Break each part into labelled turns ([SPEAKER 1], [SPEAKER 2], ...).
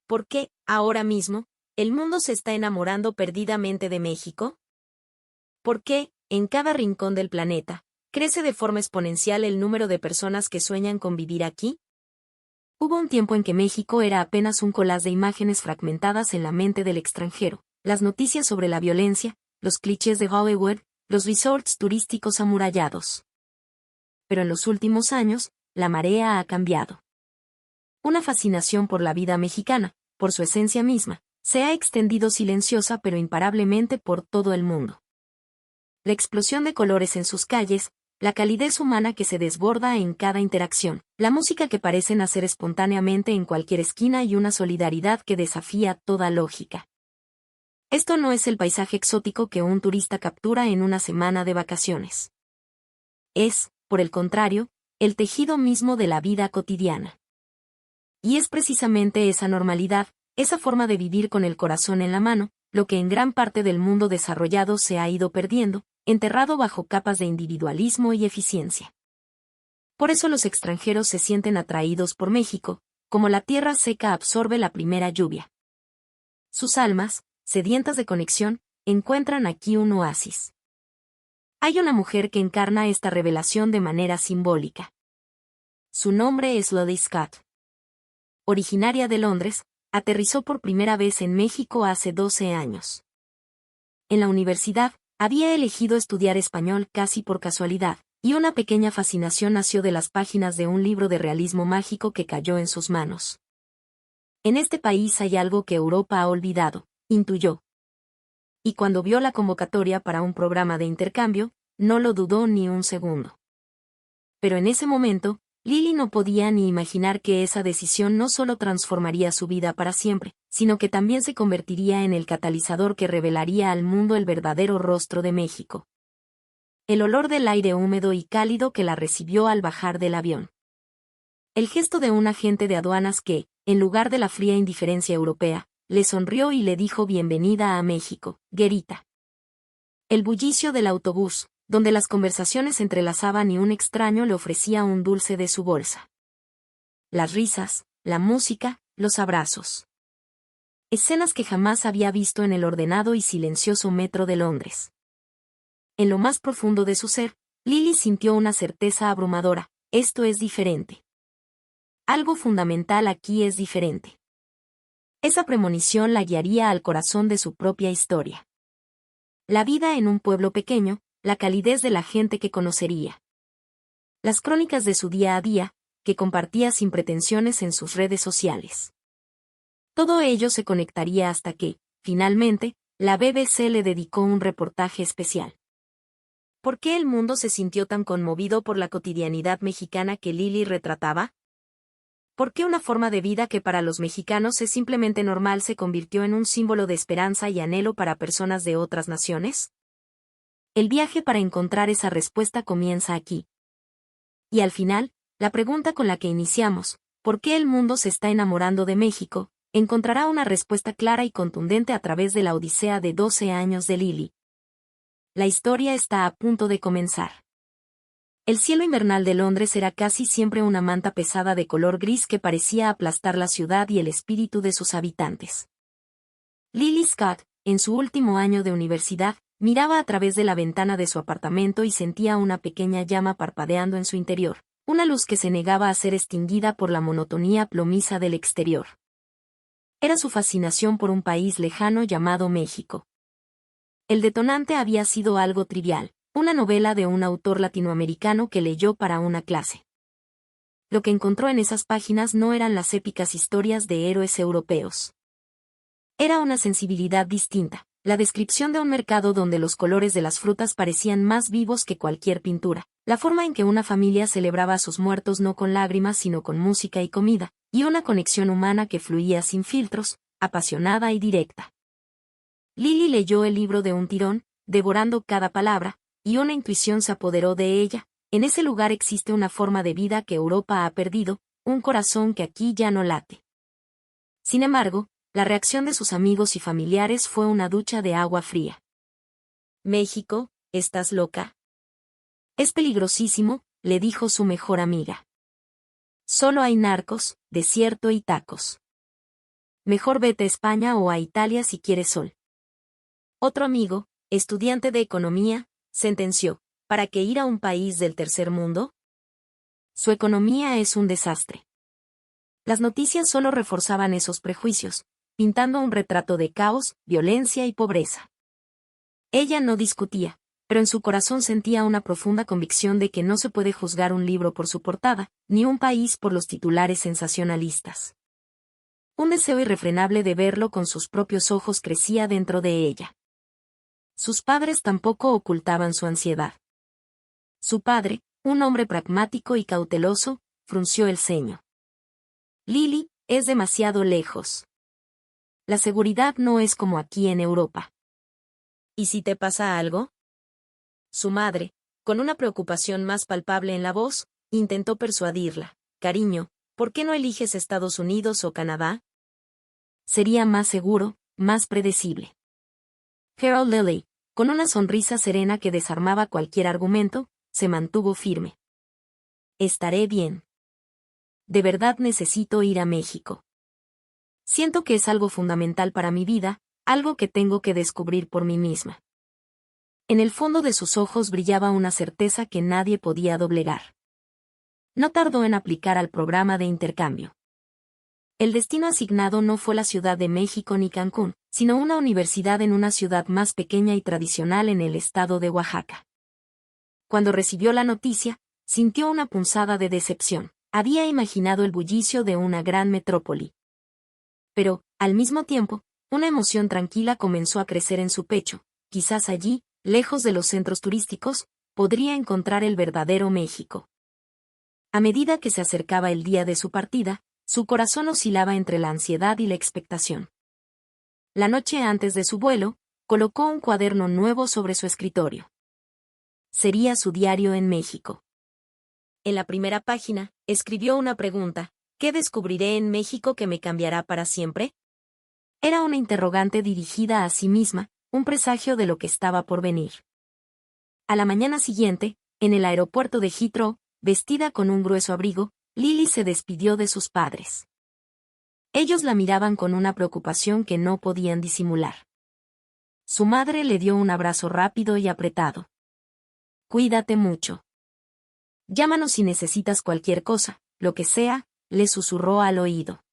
[SPEAKER 1] ¿Por qué, ahora mismo, el mundo se está enamorando perdidamente de México? ¿Por qué, en cada rincón del planeta, crece de forma exponencial el número de personas que sueñan con vivir aquí? Hubo un tiempo en que México era apenas un collage de imágenes fragmentadas en la mente del extranjero, las noticias sobre la violencia, los clichés de Hollywood, los resorts turísticos amurallados. Pero en los últimos años, la marea ha cambiado. Una fascinación por la vida mexicana, por su esencia misma, se ha extendido silenciosa pero imparablemente por todo el mundo. La explosión de colores en sus calles, la calidez humana que se desborda en cada interacción, la música que parece nacer espontáneamente en cualquier esquina y una solidaridad que desafía toda lógica. Esto no es el paisaje exótico que un turista captura en una semana de vacaciones. Es, por el contrario, el tejido mismo de la vida cotidiana. Y es precisamente esa normalidad, esa forma de vivir con el corazón en la mano, lo que en gran parte del mundo desarrollado se ha ido perdiendo, enterrado bajo capas de individualismo y eficiencia. Por eso los extranjeros se sienten atraídos por México, como la tierra seca absorbe la primera lluvia. Sus almas, sedientas de conexión, encuentran aquí un oasis. Hay una mujer que encarna esta revelación de manera simbólica. Su nombre es Lily Scott. Originaria de Londres, aterrizó por primera vez en México hace 12 años. En la universidad, había elegido estudiar español casi por casualidad, y una pequeña fascinación nació de las páginas de un libro de realismo mágico que cayó en sus manos. En este país hay algo que Europa ha olvidado, intuyó. Y cuando vio la convocatoria para un programa de intercambio, no lo dudó ni un segundo. Pero en ese momento, Lily no podía ni imaginar que esa decisión no solo transformaría su vida para siempre, sino que también se convertiría en el catalizador que revelaría al mundo el verdadero rostro de México. El olor del aire húmedo y cálido que la recibió al bajar del avión. El gesto de un agente de aduanas que, en lugar de la fría indiferencia europea, le sonrió y le dijo bienvenida a México, Guerita. El bullicio del autobús, donde las conversaciones se entrelazaban y un extraño le ofrecía un dulce de su bolsa. Las risas, la música, los abrazos. Escenas que jamás había visto en el ordenado y silencioso metro de Londres. En lo más profundo de su ser, Lily sintió una certeza abrumadora: esto es diferente. Algo fundamental aquí es diferente. Esa premonición la guiaría al corazón de su propia historia. La vida en un pueblo pequeño, la calidez de la gente que conocería. Las crónicas de su día a día, que compartía sin pretensiones en sus redes sociales. Todo ello se conectaría hasta que, finalmente, la BBC le dedicó un reportaje especial. ¿Por qué el mundo se sintió tan conmovido por la cotidianidad mexicana que Lily retrataba? ¿Por qué una forma de vida que para los mexicanos es simplemente normal se convirtió en un símbolo de esperanza y anhelo para personas de otras naciones? El viaje para encontrar esa respuesta comienza aquí. Y al final, la pregunta con la que iniciamos, ¿por qué el mundo se está enamorando de México?, encontrará una respuesta clara y contundente a través de la odisea de 12 años de Lily. La historia está a punto de comenzar. El cielo invernal de Londres era casi siempre una manta pesada de color gris que parecía aplastar la ciudad y el espíritu de sus habitantes. Lily Scott, en su último año de universidad, miraba a través de la ventana de su apartamento y sentía una pequeña llama parpadeando en su interior, una luz que se negaba a ser extinguida por la monotonía plomiza del exterior. Era su fascinación por un país lejano llamado México. El detonante había sido algo trivial, una novela de un autor latinoamericano que leyó para una clase. Lo que encontró en esas páginas no eran las épicas historias de héroes europeos. Era una sensibilidad distinta, la descripción de un mercado donde los colores de las frutas parecían más vivos que cualquier pintura, la forma en que una familia celebraba a sus muertos no con lágrimas sino con música y comida, y una conexión humana que fluía sin filtros, apasionada y directa. Lily leyó el libro de un tirón, devorando cada palabra, y una intuición se apoderó de ella: en ese lugar existe una forma de vida que Europa ha perdido, un corazón que aquí ya no late. Sin embargo, la reacción de sus amigos y familiares fue una ducha de agua fría. México, ¿estás loca? Es peligrosísimo, le dijo su mejor amiga. Solo hay narcos, desierto y tacos. mejor vete a España o a Italia si quieres sol. Otro amigo, estudiante de economía, sentenció, ¿para qué ir a un país del tercer mundo? Su economía es un desastre. Las noticias solo reforzaban esos prejuicios, pintando un retrato de caos, violencia y pobreza. Ella no discutía, pero en su corazón sentía una profunda convicción de que no se puede juzgar un libro por su portada, ni un país por los titulares sensacionalistas. Un deseo irrefrenable de verlo con sus propios ojos crecía dentro de ella. Sus padres tampoco ocultaban su ansiedad. Su padre, un hombre pragmático y cauteloso, frunció el ceño. Lily, es demasiado lejos. La seguridad no es como aquí en Europa. ¿Y si te pasa algo? Su madre, con una preocupación más palpable en la voz, intentó persuadirla. Cariño, ¿por qué no eliges Estados Unidos o Canadá? Sería más seguro, más predecible. Carol Lilly, con una sonrisa serena que desarmaba cualquier argumento, se mantuvo firme. Estaré bien. De verdad necesito ir a México. Siento que es algo fundamental para mi vida, algo que tengo que descubrir por mí misma. En el fondo de sus ojos brillaba una certeza que nadie podía doblegar. No tardó en aplicar al programa de intercambio. El destino asignado no fue la Ciudad de México ni Cancún, sino una universidad en una ciudad más pequeña y tradicional en el estado de Oaxaca. Cuando recibió la noticia, sintió una punzada de decepción. Había imaginado el bullicio de una gran metrópoli. Pero, al mismo tiempo, una emoción tranquila comenzó a crecer en su pecho. Quizás allí, lejos de los centros turísticos, podría encontrar el verdadero México. A medida que se acercaba el día de su partida, su corazón oscilaba entre la ansiedad y la expectación. La noche antes de su vuelo, colocó un cuaderno nuevo sobre su escritorio. Sería su diario en México. En la primera página, escribió una pregunta: ¿qué descubriré en México que me cambiará para siempre? Era una interrogante dirigida a sí misma, un presagio de lo que estaba por venir. A la mañana siguiente, en el aeropuerto de Heathrow, vestida con un grueso abrigo, Lily se despidió de sus padres. Ellos la miraban con una preocupación que no podían disimular. Su madre le dio un abrazo rápido y apretado. Cuídate mucho. Llámanos si necesitas cualquier cosa, lo que sea, le susurró al oído.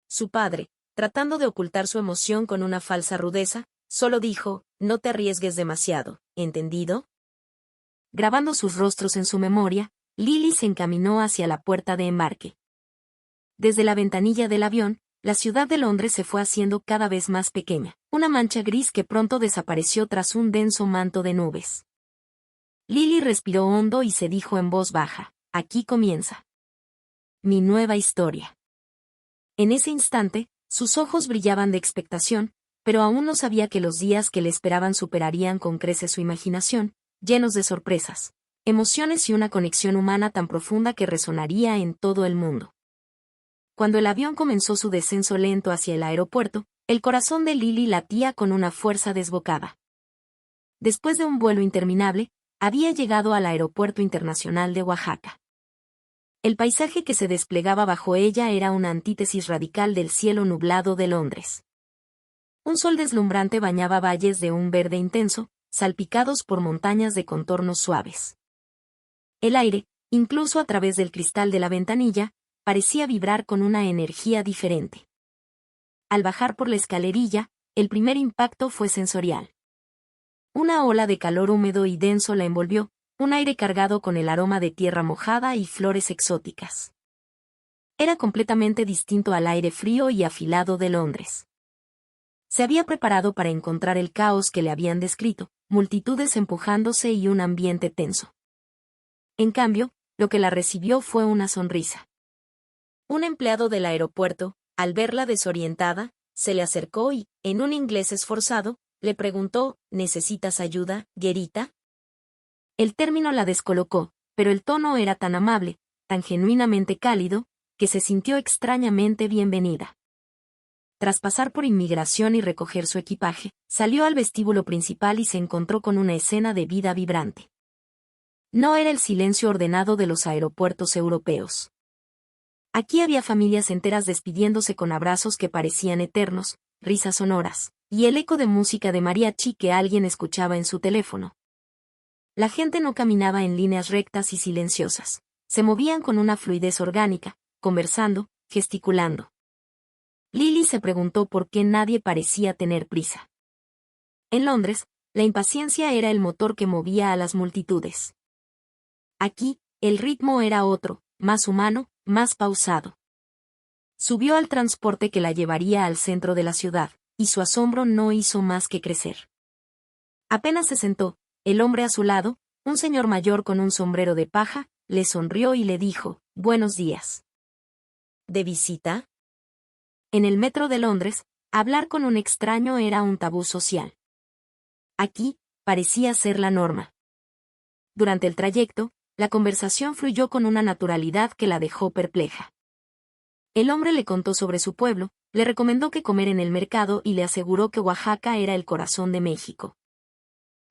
[SPEAKER 1] Su padre, tratando de ocultar su emoción con una falsa rudeza, solo dijo: no te arriesgues demasiado, ¿entendido? Grabando sus rostros en su memoria, Lily se encaminó hacia la puerta de embarque. Desde la ventanilla del avión, la ciudad de Londres se fue haciendo cada vez más pequeña, una mancha gris que pronto desapareció tras un denso manto de nubes. Lily respiró hondo y se dijo en voz baja: aquí comienza mi nueva historia. En ese instante, sus ojos brillaban de expectación, pero aún no sabía que los días que le esperaban superarían con creces su imaginación, llenos de sorpresas, emociones y una conexión humana tan profunda que resonaría en todo el mundo. Cuando el avión comenzó su descenso lento hacia el aeropuerto, el corazón de Lily latía con una fuerza desbocada. Después de un vuelo interminable, había llegado al Aeropuerto Internacional de Oaxaca. El paisaje que se desplegaba bajo ella era una antítesis radical del cielo nublado de Londres. Un sol deslumbrante bañaba valles de un verde intenso, salpicados por montañas de contornos suaves. El aire, incluso a través del cristal de la ventanilla, parecía vibrar con una energía diferente. Al bajar por la escalerilla, el primer impacto fue sensorial. Una ola de calor húmedo y denso la envolvió, un aire cargado con el aroma de tierra mojada y flores exóticas. Era completamente distinto al aire frío y afilado de Londres. Se había preparado para encontrar el caos que le habían descrito, multitudes empujándose y un ambiente tenso. En cambio, lo que la recibió fue una sonrisa. Un empleado del aeropuerto, al verla desorientada, se le acercó y, en un inglés esforzado, le preguntó: ¿necesitas ayuda, Gerita? El término la descolocó, pero el tono era tan amable, tan genuinamente cálido, que se sintió extrañamente bienvenida. Tras pasar por inmigración y recoger su equipaje, salió al vestíbulo principal y se encontró con una escena de vida vibrante. No era el silencio ordenado de los aeropuertos europeos. Aquí había familias enteras despidiéndose con abrazos que parecían eternos, risas sonoras, y el eco de música de mariachi que alguien escuchaba en su teléfono. La gente no caminaba en líneas rectas y silenciosas. Se movían con una fluidez orgánica, conversando, gesticulando. Lily se preguntó por qué nadie parecía tener prisa. En Londres, la impaciencia era el motor que movía a las multitudes. Aquí, el ritmo era otro, más humano, más pausado. Subió al transporte que la llevaría al centro de la ciudad, y su asombro no hizo más que crecer. Apenas se sentó, el hombre a su lado, un señor mayor con un sombrero de paja, le sonrió y le dijo, «Buenos días». ¿De visita? En el metro de Londres, hablar con un extraño era un tabú social. Aquí, parecía ser la norma. Durante el trayecto, la conversación fluyó con una naturalidad que la dejó perpleja. El hombre le contó sobre su pueblo, le recomendó que comer en el mercado y le aseguró que Oaxaca era el corazón de México.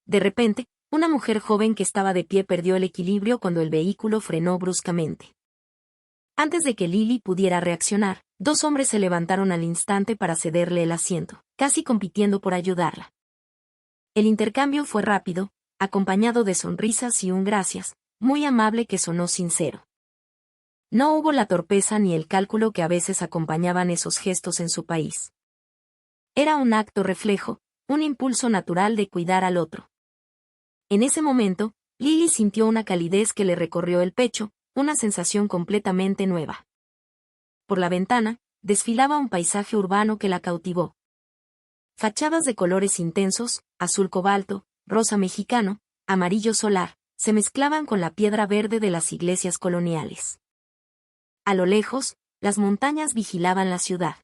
[SPEAKER 1] De repente, una mujer joven que estaba de pie perdió el equilibrio cuando el vehículo frenó bruscamente. Antes de que Lily pudiera reaccionar, dos hombres se levantaron al instante para cederle el asiento, casi compitiendo por ayudarla. El intercambio fue rápido, acompañado de sonrisas y un gracias, muy amable que sonó sincero. No hubo la torpeza ni el cálculo que a veces acompañaban esos gestos en su país. Era un acto reflejo, un impulso natural de cuidar al otro. En ese momento, Lily sintió una calidez que le recorrió el pecho, una sensación completamente nueva. Por la ventana, desfilaba un paisaje urbano que la cautivó. Fachadas de colores intensos, azul cobalto, rosa mexicano, amarillo solar, se mezclaban con la piedra verde de las iglesias coloniales. A lo lejos, las montañas vigilaban la ciudad.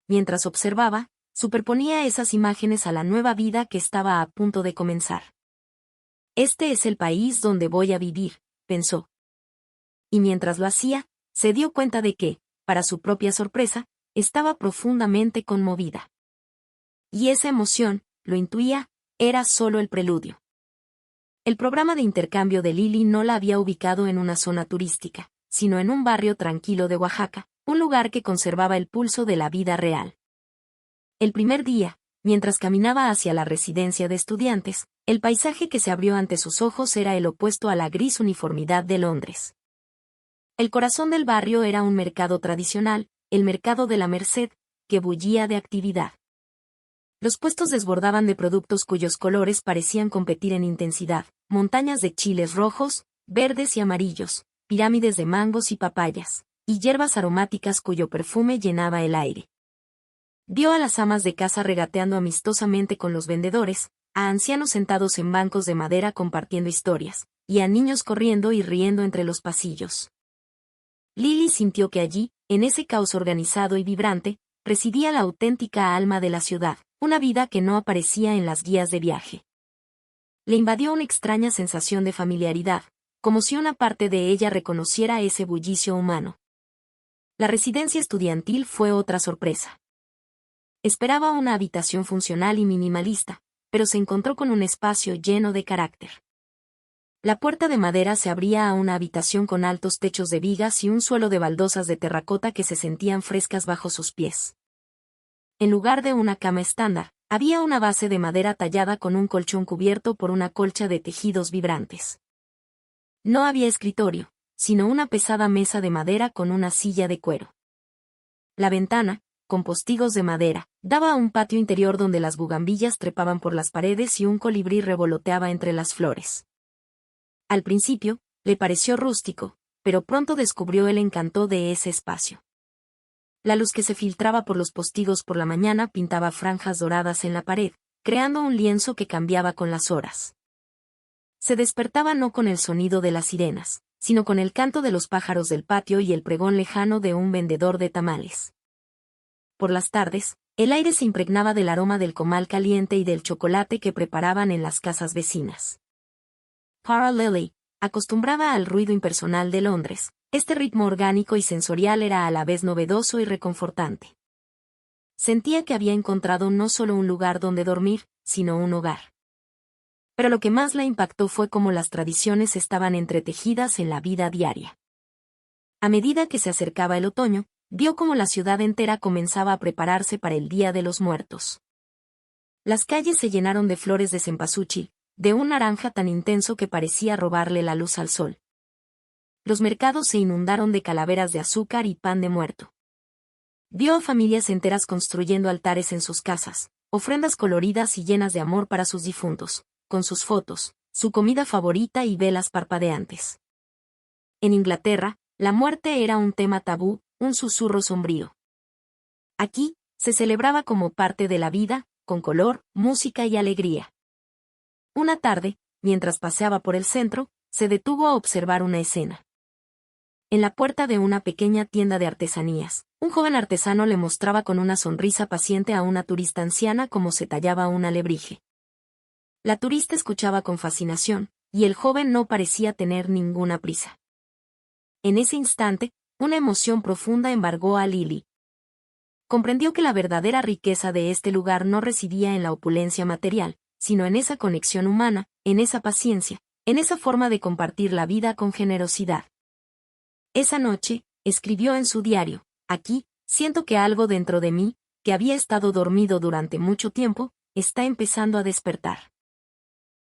[SPEAKER 1] Mientras observaba, superponía esas imágenes a la nueva vida que estaba a punto de comenzar. Este es el país donde voy a vivir, pensó. Y mientras lo hacía, se dio cuenta de que, para su propia sorpresa, estaba profundamente conmovida. Y esa emoción, lo intuía, era solo el preludio. El programa de intercambio de Lily no la había ubicado en una zona turística, sino en un barrio tranquilo de Oaxaca, un lugar que conservaba el pulso de la vida real. El primer día, mientras caminaba hacia la residencia de estudiantes, el paisaje que se abrió ante sus ojos era el opuesto a la gris uniformidad de Londres. El corazón del barrio era un mercado tradicional, el mercado de la Merced, que bullía de actividad. Los puestos desbordaban de productos cuyos colores parecían competir en intensidad, montañas de chiles rojos, verdes y amarillos, pirámides de mangos y papayas, y hierbas aromáticas cuyo perfume llenaba el aire. Vio a las amas de casa regateando amistosamente con los vendedores, a ancianos sentados en bancos de madera compartiendo historias, y a niños corriendo y riendo entre los pasillos. Lily sintió que allí, en ese caos organizado y vibrante, residía la auténtica alma de la ciudad, una vida que no aparecía en las guías de viaje. Le invadió una extraña sensación de familiaridad, como si una parte de ella reconociera ese bullicio humano. La residencia estudiantil fue otra sorpresa. Esperaba una habitación funcional y minimalista, pero se encontró con un espacio lleno de carácter. La puerta de madera se abría a una habitación con altos techos de vigas y un suelo de baldosas de terracota que se sentían frescas bajo sus pies. En lugar de una cama estándar, había una base de madera tallada con un colchón cubierto por una colcha de tejidos vibrantes. No había escritorio, sino una pesada mesa de madera con una silla de cuero. La ventana, con postigos de madera, daba a un patio interior donde las bugambillas trepaban por las paredes y un colibrí revoloteaba entre las flores. Al principio, le pareció rústico, pero pronto descubrió el encanto de ese espacio. La luz que se filtraba por los postigos por la mañana pintaba franjas doradas en la pared, creando un lienzo que cambiaba con las horas. Se despertaba no con el sonido de las sirenas, sino con el canto de los pájaros del patio y el pregón lejano de un vendedor de tamales. Por las tardes, el aire se impregnaba del aroma del comal caliente y del chocolate que preparaban en las casas vecinas. Para Lily, acostumbrada al ruido impersonal de Londres, este ritmo orgánico y sensorial era a la vez novedoso y reconfortante. Sentía que había encontrado no solo un lugar donde dormir, sino un hogar. Pero lo que más la impactó fue cómo las tradiciones estaban entretejidas en la vida diaria. A medida que se acercaba el otoño, vio cómo la ciudad entera comenzaba a prepararse para el Día de los Muertos. Las calles se llenaron de flores de cempasúchil, de un naranja tan intenso que parecía robarle la luz al sol. Los mercados se inundaron de calaveras de azúcar y pan de muerto. Vio a familias enteras construyendo altares en sus casas, ofrendas coloridas y llenas de amor para sus difuntos, con sus fotos, su comida favorita y velas parpadeantes. En Inglaterra, la muerte era un tema tabú, un susurro sombrío. Aquí, se celebraba como parte de la vida, con color, música y alegría. Una tarde, mientras paseaba por el centro, se detuvo a observar una escena. En la puerta de una pequeña tienda de artesanías, un joven artesano le mostraba con una sonrisa paciente a una turista anciana cómo se tallaba un alebrije. La turista escuchaba con fascinación, y el joven no parecía tener ninguna prisa. En ese instante, una emoción profunda embargó a Lily. Comprendió que la verdadera riqueza de este lugar no residía en la opulencia material, sino en esa conexión humana, en esa paciencia, en esa forma de compartir la vida con generosidad. Esa noche, escribió en su diario, aquí, siento que algo dentro de mí, que había estado dormido durante mucho tiempo, está empezando a despertar.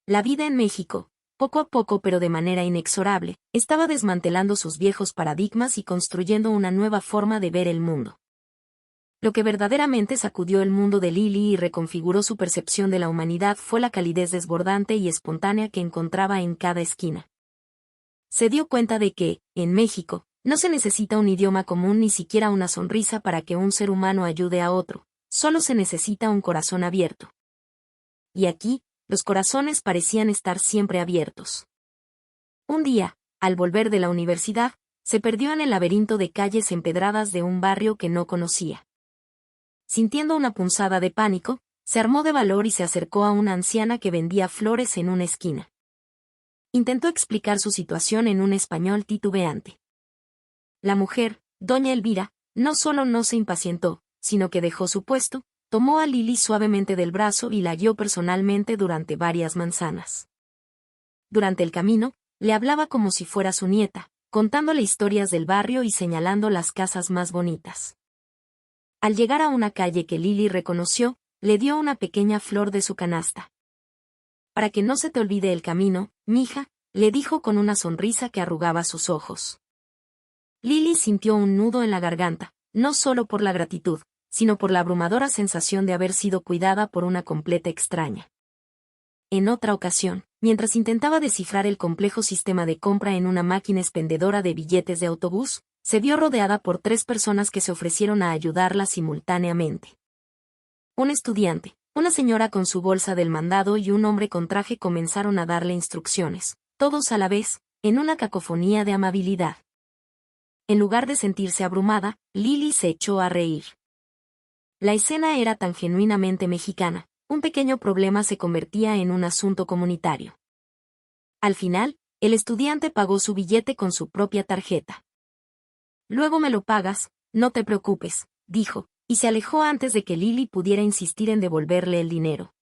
[SPEAKER 1] La vida en México, poco a poco pero de manera inexorable, estaba desmantelando sus viejos paradigmas y construyendo una nueva forma de ver el mundo. Lo que verdaderamente sacudió el mundo de Lily y reconfiguró su percepción de la humanidad fue la calidez desbordante y espontánea que encontraba en cada esquina. Se dio cuenta de que, en México, no se necesita un idioma común ni siquiera una sonrisa para que un ser humano ayude a otro, solo se necesita un corazón abierto. Y aquí, los corazones parecían estar siempre abiertos. Un día, al volver de la universidad, se perdió en el laberinto de calles empedradas de un barrio que no conocía. Sintiendo una punzada de pánico, se armó de valor y se acercó a una anciana que vendía flores en una esquina. Intentó explicar su situación en un español titubeante. La mujer, doña Elvira, no solo no se impacientó, sino que dejó su puesto, tomó a Lily suavemente del brazo y la guió personalmente durante varias manzanas. Durante el camino, le hablaba como si fuera su nieta, contándole historias del barrio y señalando las casas más bonitas. Al llegar a una calle que Lily reconoció, le dio una pequeña flor de su canasta. Para que no se te olvide el camino, mija, le dijo con una sonrisa que arrugaba sus ojos. Lily sintió un nudo en la garganta, no solo por la gratitud, sino por la abrumadora sensación de haber sido cuidada por una completa extraña. En otra ocasión, mientras intentaba descifrar el complejo sistema de compra en una máquina expendedora de billetes de autobús, se vio rodeada por 3 personas que se ofrecieron a ayudarla simultáneamente. Un estudiante, una señora con su bolsa del mandado y un hombre con traje comenzaron a darle instrucciones, todos a la vez, en una cacofonía de amabilidad. En lugar de sentirse abrumada, Lily se echó a reír. La escena era tan genuinamente mexicana, un pequeño problema se convertía en un asunto comunitario. Al final, el estudiante pagó su billete con su propia tarjeta. Luego me lo pagas, no te preocupes, dijo, y se alejó antes de que Lily pudiera insistir en devolverle el dinero.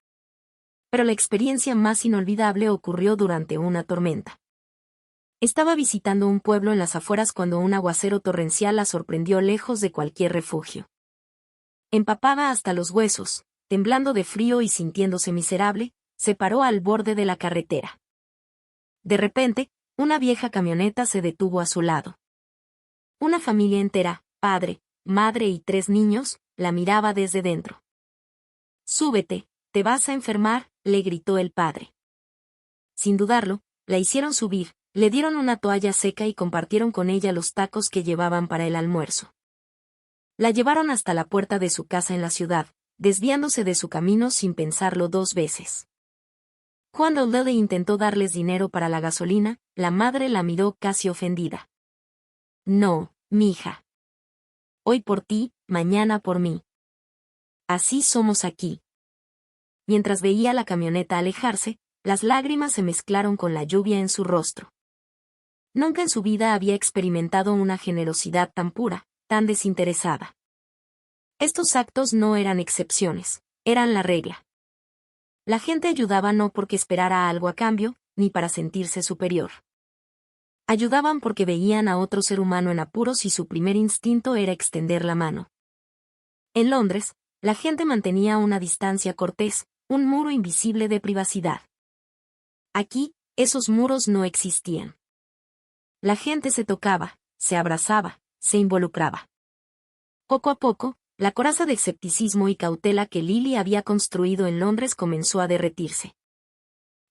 [SPEAKER 1] Pero la experiencia más inolvidable ocurrió durante una tormenta. Estaba visitando un pueblo en las afueras cuando un aguacero torrencial la sorprendió lejos de cualquier refugio. Empapada hasta los huesos, temblando de frío y sintiéndose miserable, se paró al borde de la carretera. De repente, una vieja camioneta se detuvo a su lado. Una familia entera, padre, madre y 3 niños, la miraba desde dentro. «Súbete, te vas a enfermar», le gritó el padre. Sin dudarlo, la hicieron subir, le dieron una toalla seca y compartieron con ella los tacos que llevaban para el almuerzo. La llevaron hasta la puerta de su casa en la ciudad, desviándose de su camino sin pensarlo 2 veces. Cuando Lily intentó darles dinero para la gasolina, la madre la miró casi ofendida. «No, mija. Hoy por ti, mañana por mí. Así somos aquí». Mientras veía la camioneta alejarse, las lágrimas se mezclaron con la lluvia en su rostro. Nunca en su vida había experimentado una generosidad tan pura, tan desinteresada. Estos actos no eran excepciones, eran la regla. La gente ayudaba no porque esperara algo a cambio, ni para sentirse superior. Ayudaban porque veían a otro ser humano en apuros y su primer instinto era extender la mano. En Londres, la gente mantenía una distancia cortés, un muro invisible de privacidad. Aquí, esos muros no existían. La gente se tocaba, se abrazaba, se involucraba. Poco a poco, la coraza de escepticismo y cautela que Lily había construido en Londres comenzó a derretirse.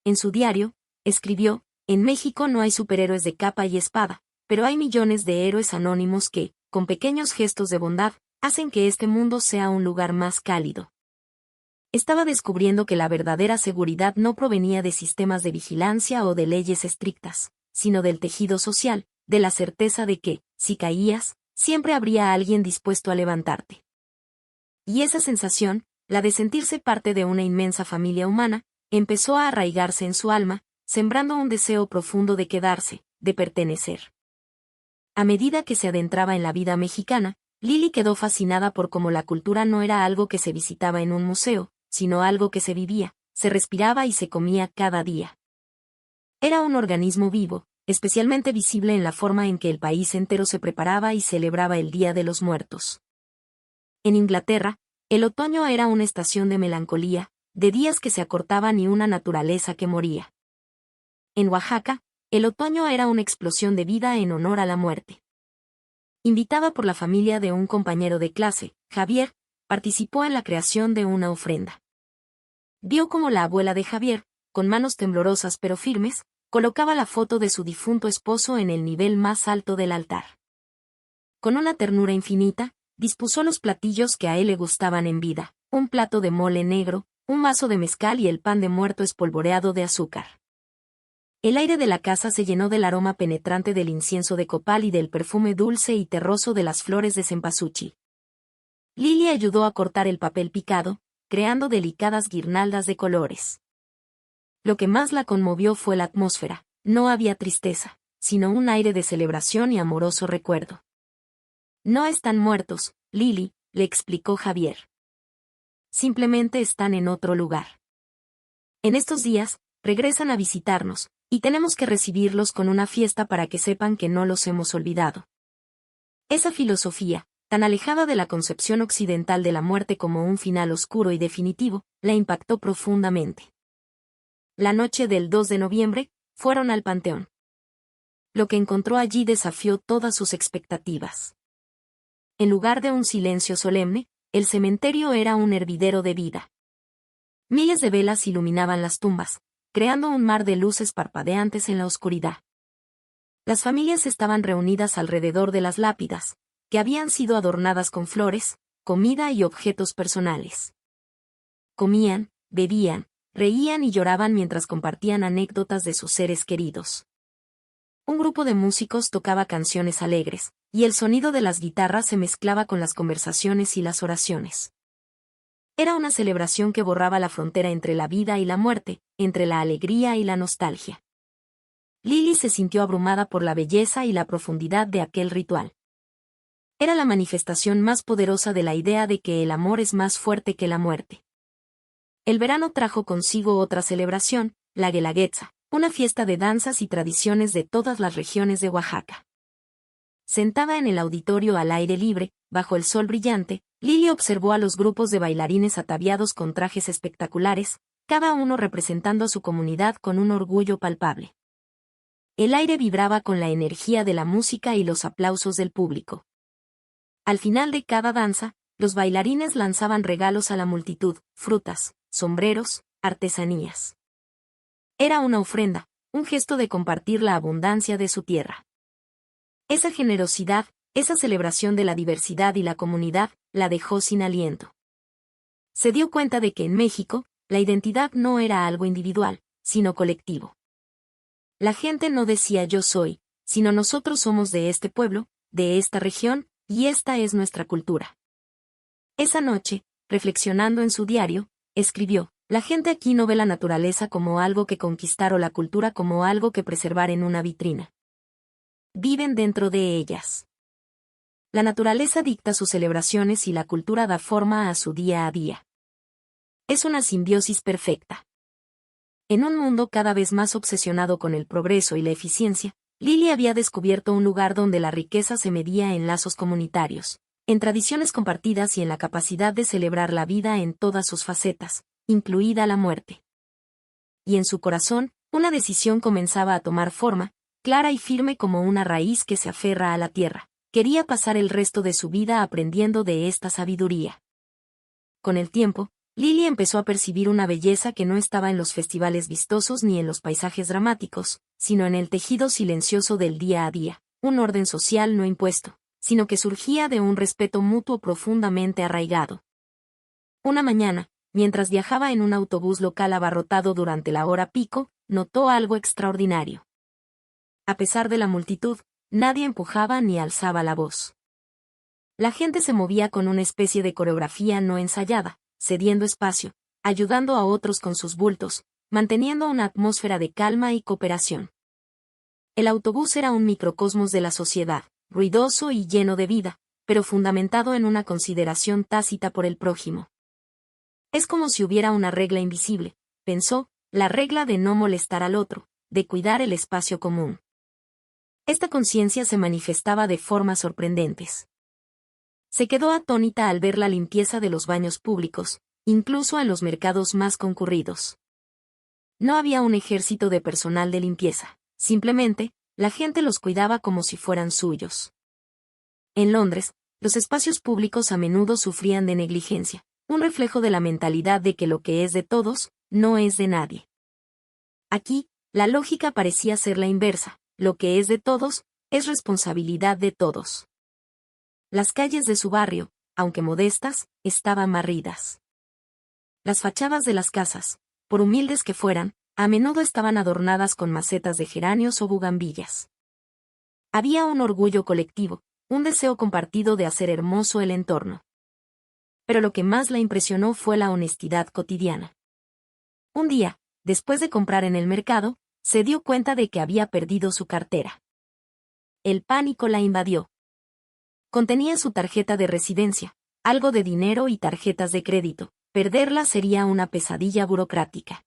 [SPEAKER 1] En su diario, escribió: en México no hay superhéroes de capa y espada, pero hay millones de héroes anónimos que, con pequeños gestos de bondad, hacen que este mundo sea un lugar más cálido. Estaba descubriendo que la verdadera seguridad no provenía de sistemas de vigilancia o de leyes estrictas, sino del tejido social, de la certeza de que, si caías, siempre habría alguien dispuesto a levantarte. Y esa sensación, la de sentirse parte de una inmensa familia humana, empezó a arraigarse en su alma, sembrando un deseo profundo de quedarse, de pertenecer. A medida que se adentraba en la vida mexicana, Lily quedó fascinada por cómo la cultura no era algo que se visitaba en un museo, sino algo que se vivía, se respiraba y se comía cada día. Era un organismo vivo, especialmente visible en la forma en que el país entero se preparaba y celebraba el Día de los Muertos. En Inglaterra, el otoño era una estación de melancolía, de días que se acortaban y una naturaleza que moría. En Oaxaca, el otoño era una explosión de vida en honor a la muerte. Invitada por la familia de un compañero de clase, Javier, participó en la creación de una ofrenda. Vio cómo la abuela de Javier, con manos temblorosas pero firmes, colocaba la foto de su difunto esposo en el nivel más alto del altar. Con una ternura infinita, dispuso los platillos que a él le gustaban en vida, un plato de mole negro, un vaso de mezcal y el pan de muerto espolvoreado de azúcar. El aire de la casa se llenó del aroma penetrante del incienso de copal y del perfume dulce y terroso de las flores de cempasúchil. Lily ayudó a cortar el papel picado, creando delicadas guirnaldas de colores. Lo que más la conmovió fue la atmósfera. No había tristeza, sino un aire de celebración y amoroso recuerdo. No están muertos, Lily, le explicó Javier. Simplemente están en otro lugar. En estos días, regresan a visitarnos, y tenemos que recibirlos con una fiesta para que sepan que no los hemos olvidado. Esa filosofía, tan alejada de la concepción occidental de la muerte como un final oscuro y definitivo, la impactó profundamente. La noche del 2 de noviembre, fueron al panteón. Lo que encontró allí desafió todas sus expectativas. En lugar de un silencio solemne, el cementerio era un hervidero de vida. Miles de velas iluminaban las tumbas, creando un mar de luces parpadeantes en la oscuridad. Las familias estaban reunidas alrededor de las lápidas, que habían sido adornadas con flores, comida y objetos personales. Comían, bebían, reían y lloraban mientras compartían anécdotas de sus seres queridos. Un grupo de músicos tocaba canciones alegres, y el sonido de las guitarras se mezclaba con las conversaciones y las oraciones. Era una celebración que borraba la frontera entre la vida y la muerte, entre la alegría y la nostalgia. Lily se sintió abrumada por la belleza y la profundidad de aquel ritual. Era la manifestación más poderosa de la idea de que el amor es más fuerte que la muerte. El verano trajo consigo otra celebración, la Guelaguetza, una fiesta de danzas y tradiciones de todas las regiones de Oaxaca. Sentada en el auditorio al aire libre, bajo el sol brillante, Lily observó a los grupos de bailarines ataviados con trajes espectaculares, cada uno representando a su comunidad con un orgullo palpable. El aire vibraba con la energía de la música y los aplausos del público. Al final de cada danza, los bailarines lanzaban regalos a la multitud, frutas, sombreros, artesanías. Era una ofrenda, un gesto de compartir la abundancia de su tierra. Esa generosidad, esa celebración de la diversidad y la comunidad, la dejó sin aliento. Se dio cuenta de que en México, la identidad no era algo individual, sino colectivo. La gente no decía yo soy, sino nosotros somos de este pueblo, de esta región, y esta es nuestra cultura. Esa noche, reflexionando en su diario, escribió: la gente aquí no ve la naturaleza como algo que conquistar o la cultura como algo que preservar en una vitrina. Viven dentro de ellas. La naturaleza dicta sus celebraciones y la cultura da forma a su día a día. Es una simbiosis perfecta. En un mundo cada vez más obsesionado con el progreso y la eficiencia, Lily había descubierto un lugar donde la riqueza se medía en lazos comunitarios, en tradiciones compartidas y en la capacidad de celebrar la vida en todas sus facetas, incluida la muerte. Y en su corazón, una decisión comenzaba a tomar forma, clara y firme como una raíz que se aferra a la tierra. Quería pasar el resto de su vida aprendiendo de esta sabiduría. Con el tiempo, Lily empezó a percibir una belleza que no estaba en los festivales vistosos ni en los paisajes dramáticos, sino en el tejido silencioso del día a día, un orden social no impuesto, sino que surgía de un respeto mutuo profundamente arraigado. Una mañana, mientras viajaba en un autobús local abarrotado durante la hora pico, notó algo extraordinario. A pesar de la multitud, nadie empujaba ni alzaba la voz. La gente se movía con una especie de coreografía no ensayada, cediendo espacio, ayudando a otros con sus bultos, manteniendo una atmósfera de calma y cooperación. El autobús era un microcosmos de la sociedad, ruidoso y lleno de vida, pero fundamentado en una consideración tácita por el prójimo. Es como si hubiera una regla invisible, pensó, la regla de no molestar al otro, de cuidar el espacio común. Esta conciencia se manifestaba de formas sorprendentes. Se quedó atónita al ver la limpieza de los baños públicos, incluso en los mercados más concurridos. No había un ejército de personal de limpieza, simplemente, la gente los cuidaba como si fueran suyos. En Londres, los espacios públicos a menudo sufrían de negligencia, un reflejo de la mentalidad de que lo que es de todos, no es de nadie. Aquí, la lógica parecía ser la inversa, lo que es de todos, es responsabilidad de todos. Las calles de su barrio, aunque modestas, estaban barridas. Las fachadas de las casas, por humildes que fueran, a menudo estaban adornadas con macetas de geranios o bugambillas. Había un orgullo colectivo, un deseo compartido de hacer hermoso el entorno. Pero lo que más la impresionó fue la honestidad cotidiana. Un día, después de comprar en el mercado, se dio cuenta de que había perdido su cartera. El pánico la invadió. Contenía su tarjeta de residencia, algo de dinero y tarjetas de crédito. Perderla sería una pesadilla burocrática.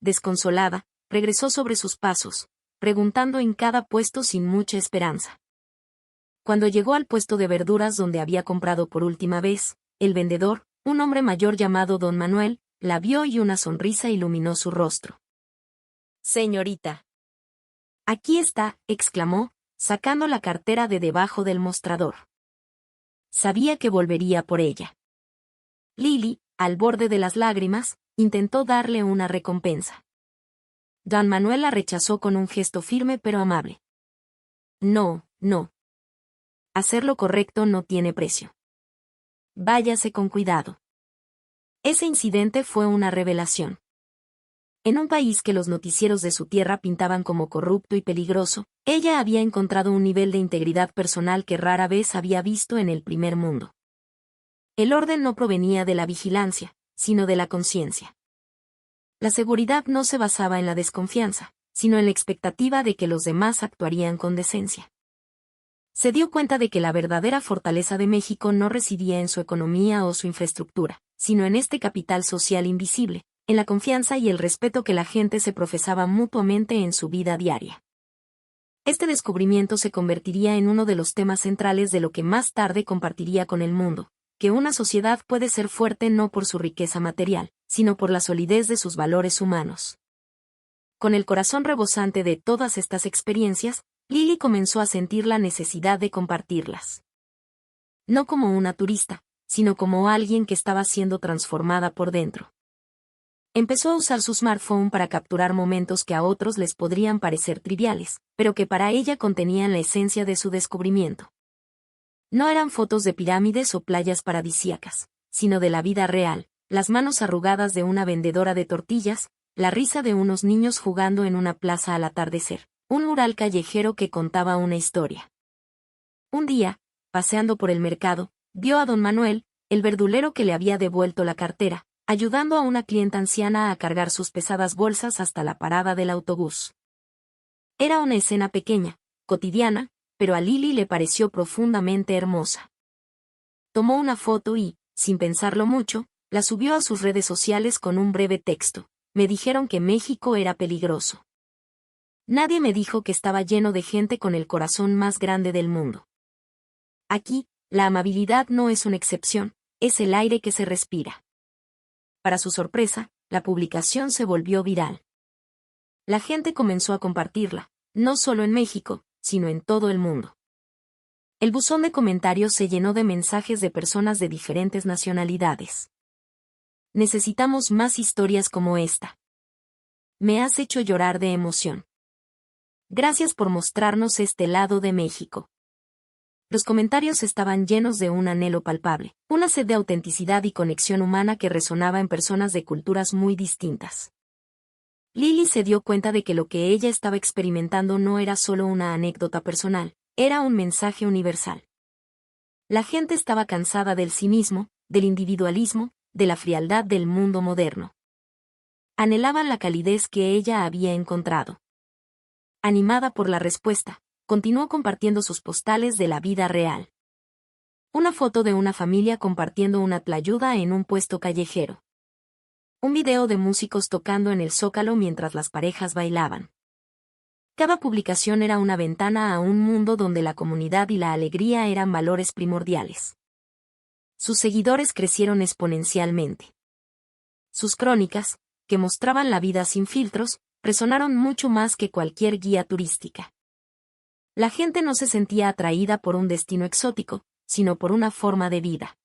[SPEAKER 1] Desconsolada, regresó sobre sus pasos, preguntando en cada puesto sin mucha esperanza. Cuando llegó al puesto de verduras donde había comprado por última vez, el vendedor, un hombre mayor llamado Don Manuel, la vio y una sonrisa iluminó su rostro. «Señorita». «Aquí está», exclamó, sacando la cartera de debajo del mostrador. Sabía que volvería por ella. Lily, al borde de las lágrimas, intentó darle una recompensa. Don Manuel la rechazó con un gesto firme pero amable. «No, no. Hacer lo correcto no tiene precio. Váyase con cuidado». Ese incidente fue una revelación. En un país que los noticieros de su tierra pintaban como corrupto y peligroso, ella había encontrado un nivel de integridad personal que rara vez había visto en el primer mundo. El orden no provenía de la vigilancia, sino de la conciencia. La seguridad no se basaba en la desconfianza, sino en la expectativa de que los demás actuarían con decencia. Se dio cuenta de que la verdadera fortaleza de México no residía en su economía o su infraestructura, sino en este capital social invisible, en la confianza y el respeto que la gente se profesaba mutuamente en su vida diaria. Este descubrimiento se convertiría en uno de los temas centrales de lo que más tarde compartiría con el mundo, que una sociedad puede ser fuerte no por su riqueza material, sino por la solidez de sus valores humanos. Con el corazón rebosante de todas estas experiencias, Lily comenzó a sentir la necesidad de compartirlas. No como una turista, sino como alguien que estaba siendo transformada por dentro. Empezó a usar su smartphone para capturar momentos que a otros les podrían parecer triviales, pero que para ella contenían la esencia de su descubrimiento. No eran fotos de pirámides o playas paradisíacas, sino de la vida real, las manos arrugadas de una vendedora de tortillas, la risa de unos niños jugando en una plaza al atardecer, un mural callejero que contaba una historia. Un día, paseando por el mercado, vio a Don Manuel, el verdulero que le había devuelto la cartera, ayudando a una clienta anciana a cargar sus pesadas bolsas hasta la parada del autobús. Era una escena pequeña, cotidiana, pero a Lily le pareció profundamente hermosa. Tomó una foto y, sin pensarlo mucho, la subió a sus redes sociales con un breve texto: «Me dijeron que México era peligroso». Nadie me dijo que estaba lleno de gente con el corazón más grande del mundo. Aquí, la amabilidad no es una excepción, es el aire que se respira. Para su sorpresa, la publicación se volvió viral. La gente comenzó a compartirla, no solo en México, sino en todo el mundo. El buzón de comentarios se llenó de mensajes de personas de diferentes nacionalidades. Necesitamos más historias como esta. Me has hecho llorar de emoción. Gracias por mostrarnos este lado de México. Los comentarios estaban llenos de un anhelo palpable, una sed de autenticidad y conexión humana que resonaba en personas de culturas muy distintas. Lily se dio cuenta de que lo que ella estaba experimentando no era solo una anécdota personal, era un mensaje universal. La gente estaba cansada del cinismo, del individualismo, de la frialdad del mundo moderno. Anhelaban la calidez que ella había encontrado. Animada por la respuesta, continuó compartiendo sus postales de la vida real. Una foto de una familia compartiendo una tlayuda en un puesto callejero. Un video de músicos tocando en el Zócalo mientras las parejas bailaban. Cada publicación era una ventana a un mundo donde la comunidad y la alegría eran valores primordiales. Sus seguidores crecieron exponencialmente. Sus crónicas, que mostraban la vida sin filtros, resonaron mucho más que cualquier guía turística. La gente no se sentía atraída por un destino exótico, sino por una forma de vida.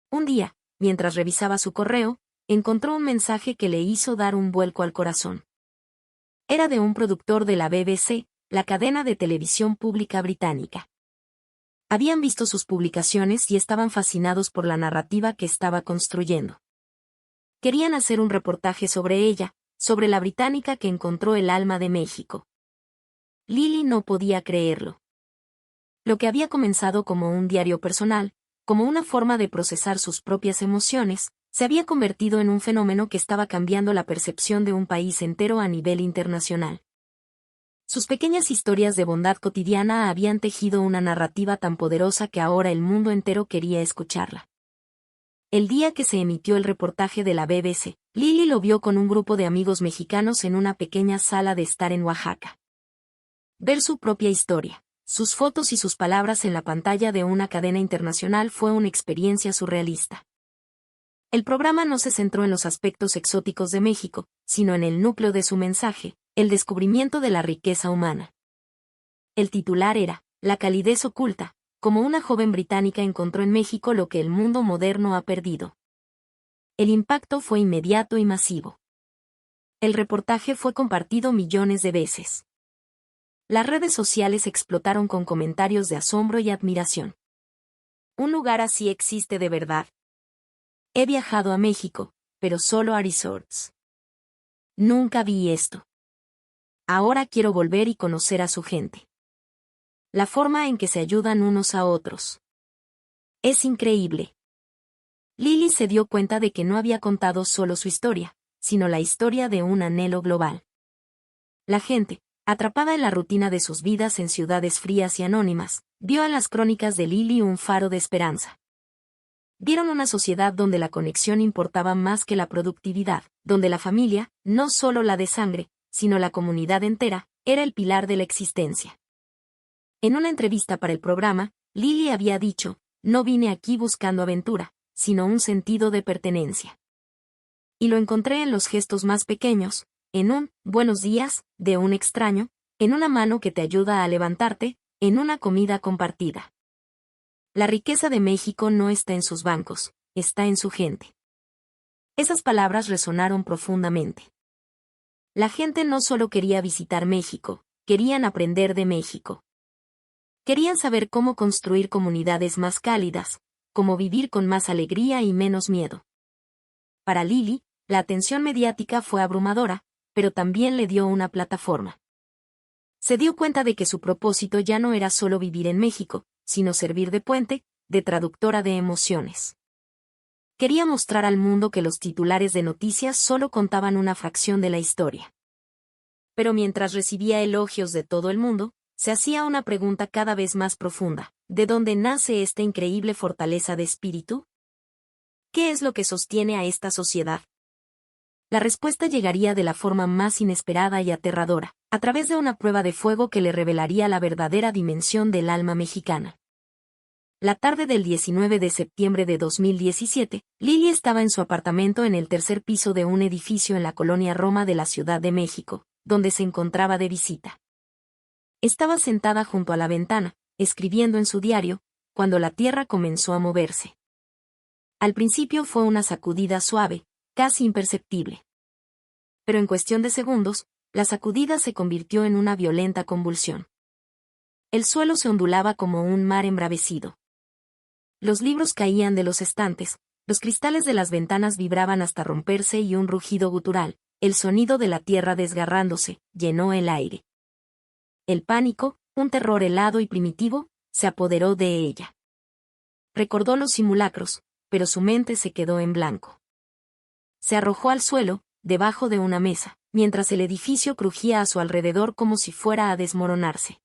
[SPEAKER 1] Un día, mientras revisaba su correo, encontró un mensaje que le hizo dar un vuelco al corazón. Era de un productor de la BBC, la cadena de televisión pública británica. Habían visto sus publicaciones y estaban fascinados por la narrativa que estaba construyendo. Querían hacer un reportaje sobre ella, sobre la británica que encontró el alma de México. Lily no podía creerlo. Lo que había comenzado como un diario personal, como una forma de procesar sus propias emociones, se había convertido en un fenómeno que estaba cambiando la percepción de un país entero a nivel internacional. Sus pequeñas historias de bondad cotidiana habían tejido una narrativa tan poderosa que ahora el mundo entero quería escucharla. El día que se emitió el reportaje de la BBC, Lily lo vio con un grupo de amigos mexicanos en una pequeña sala de estar en Oaxaca. Ver su propia historia, sus fotos y sus palabras en la pantalla de una cadena internacional fue una experiencia surrealista. El programa no se centró en los aspectos exóticos de México, sino en el núcleo de su mensaje, el descubrimiento de la riqueza humana. El titular era, La calidez oculta, como una joven británica encontró en México lo que el mundo moderno ha perdido. El impacto fue inmediato y masivo. El reportaje fue compartido millones de veces. Las redes sociales explotaron con comentarios de asombro y admiración. ¿Un lugar así existe de verdad? He viajado a México, pero solo a resorts. Nunca vi esto. Ahora quiero volver y conocer a su gente. La forma en que se ayudan unos a otros. Es increíble. Lily se dio cuenta de que no había contado solo su historia, sino la historia de un anhelo global. La gente, atrapada en la rutina de sus vidas en ciudades frías y anónimas, vio en las crónicas de Lily un faro de esperanza. Vieron una sociedad donde la conexión importaba más que la productividad, donde la familia, no solo la de sangre, sino la comunidad entera, era el pilar de la existencia. En una entrevista para el programa, Lily había dicho, no vine aquí buscando aventura, sino un sentido de pertenencia. Y lo encontré en los gestos más pequeños, en un buenos días, de un extraño, en una mano que te ayuda a levantarte, en una comida compartida. La riqueza de México no está en sus bancos, está en su gente. Esas palabras resonaron profundamente. La gente no solo quería visitar México, querían aprender de México. Querían saber cómo construir comunidades más cálidas, cómo vivir con más alegría y menos miedo. Para Lily, la atención mediática fue abrumadora, pero también le dio una plataforma. Se dio cuenta de que su propósito ya no era solo vivir en México, sino servir de puente, de traductora de emociones. Quería mostrar al mundo que los titulares de noticias solo contaban una fracción de la historia. Pero mientras recibía elogios de todo el mundo, se hacía una pregunta cada vez más profunda: ¿de dónde nace esta increíble fortaleza de espíritu? ¿Qué es lo que sostiene a esta sociedad? La respuesta llegaría de la forma más inesperada y aterradora: a través de una prueba de fuego que le revelaría la verdadera dimensión del alma mexicana. La tarde del 19 de septiembre de 2017, Lily estaba en su apartamento en el tercer piso de un edificio en la colonia Roma de la Ciudad de México, donde se encontraba de visita. Estaba sentada junto a la ventana, escribiendo en su diario, cuando la tierra comenzó a moverse. Al principio fue una sacudida suave, casi imperceptible. Pero en cuestión de segundos, la sacudida se convirtió en una violenta convulsión. El suelo se ondulaba como un mar embravecido. Los libros caían de los estantes, los cristales de las ventanas vibraban hasta romperse y un rugido gutural, el sonido de la tierra desgarrándose, llenó el aire. El pánico, un terror helado y primitivo, se apoderó de ella. Recordó los simulacros, pero su mente se quedó en blanco. Se arrojó al suelo, debajo de una mesa, mientras el edificio crujía a su alrededor como si fuera a desmoronarse.